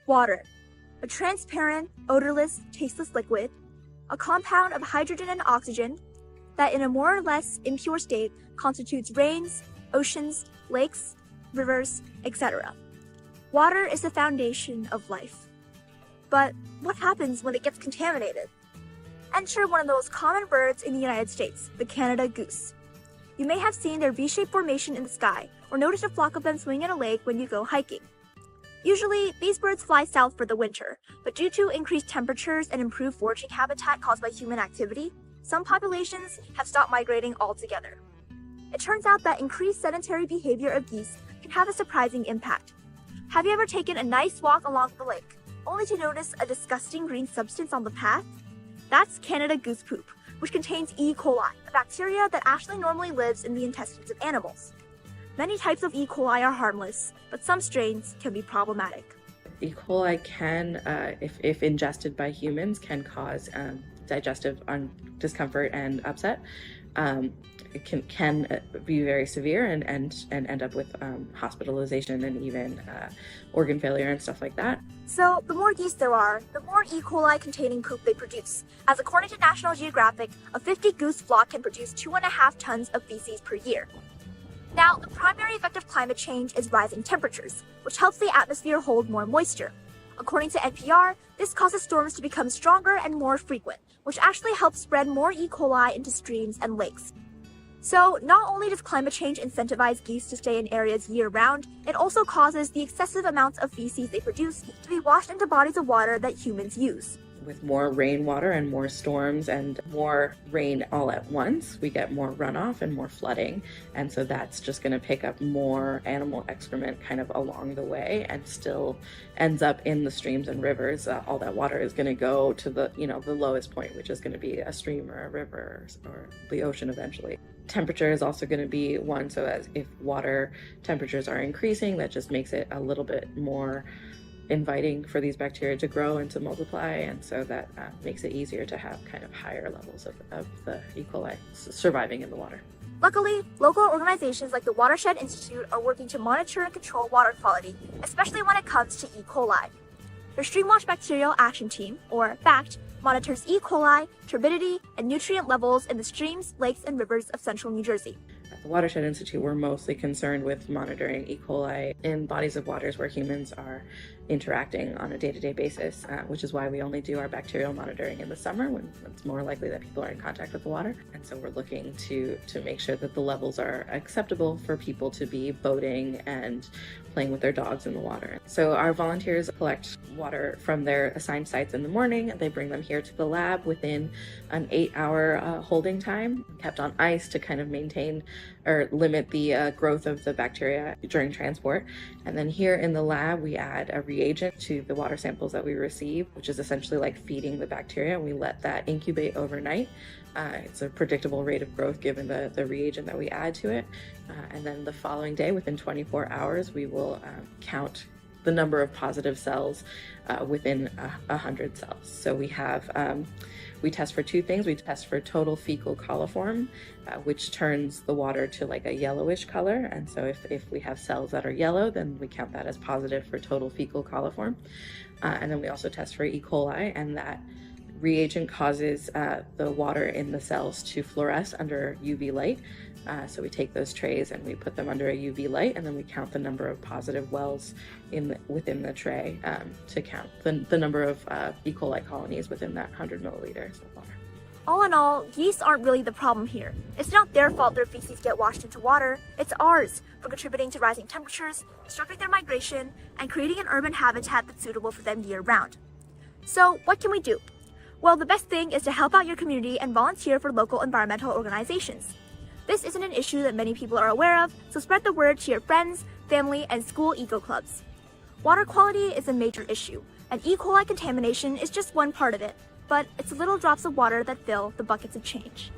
Water, a transparent, odorless, tasteless liquid, a compound of hydrogen and oxygen that in a more or less impure state constitutes rains, oceans, lakes, rivers, etc. Water is the foundation of life. But what happens when it gets contaminated? Enter one of the most common birds in the United States, the Canada goose. You may have seen their V-shaped formation in the sky or noticed a flock of them swimming in a lake when you go hiking. Usually, these birds fly south for the winter, but due to increased temperatures and improved foraging habitat caused by human activity, some populations have stopped migrating altogether. It turns out that increased sedentary behavior of geese can have a surprising impact. Have you ever taken a nice walk along the lake, only to notice a disgusting green substance on the path? That's Canada goose poop, which contains E. coli, a bacteria that actually normally lives in the intestines of animals. Many types of E. coli are harmless, but some strains can be problematic. E. coli can, if ingested by humans, can cause digestive discomfort and upset. It can be very severe and end up with hospitalization and even organ failure and stuff like that. So the more geese there are, the more E. coli containing poop they produce, as according to National Geographic, a 50 goose flock can produce 2.5 tons of feces per year. Now, the primary effect of climate change is rising temperatures, which helps the atmosphere hold more moisture. According to NPR, this causes storms to become stronger and more frequent, which actually helps spread more E. coli into streams and lakes. So, not only does climate change incentivize geese to stay in areas year-round, it also causes the excessive amounts of feces they produce to be washed into bodies of water that humans use. With more rainwater and more storms and more rain all at once, we get more runoff and more flooding. And so that's just going to pick up more animal excrement kind of along the way and still ends up in the streams and rivers. All that water is going to go to the lowest point, which is going to be a stream or a river or the ocean eventually. Temperature is also going to be one. So as if water temperatures are increasing, that just makes it a little bit more inviting for these bacteria to grow and to multiply, and so that makes it easier to have kind of higher levels of the E. coli surviving in the water. Luckily, local organizations like the Watershed Institute are working to monitor and control water quality, especially when it comes to E. coli. Their StreamWatch Bacterial Action Team, or BACT, monitors E. coli, turbidity, and nutrient levels in the streams, lakes, and rivers of central New Jersey. At the Watershed Institute, we're mostly concerned with monitoring E. coli in bodies of waters where humans are interacting on a day-to-day basis, which is why we only do our bacterial monitoring in the summer when it's more likely that people are in contact with the water. And so we're looking to make sure that the levels are acceptable for people to be boating and playing with their dogs in the water. So our volunteers collect water from their assigned sites in the morning. They bring them here to the lab within an 8-hour holding time, kept on ice to kind of maintain or limit the growth of the bacteria during transport. And then here in the lab, we add a reagent to the water samples that we receive, which is essentially like feeding the bacteria, and we let that incubate overnight. It's a predictable rate of growth given the reagent that we add to it. And then the following day, within 24 hours, we will count the number of positive cells within 100 cells. So we test for two things. We test for total fecal coliform, which turns the water to like a yellowish color. And so if we have cells that are yellow, then we count that as positive for total fecal coliform. And then we also test for E. coli, and that reagent causes the water in the cells to fluoresce under UV light. So we take those trays and we put them under a UV light, and then we count the number of positive wells within the tray to count the number of E. coli colonies within that 100 milliliters of water. All in all, geese aren't really the problem here. It's not their fault their feces get washed into water, it's ours for contributing to rising temperatures, disrupting their migration, and creating an urban habitat that's suitable for them year-round. So what can we do? Well, the best thing is to help out your community and volunteer for local environmental organizations. This isn't an issue that many people are aware of, so spread the word to your friends, family, and school eco-clubs. Water quality is a major issue, and E. coli contamination is just one part of it, but it's the little drops of water that fill the buckets of change.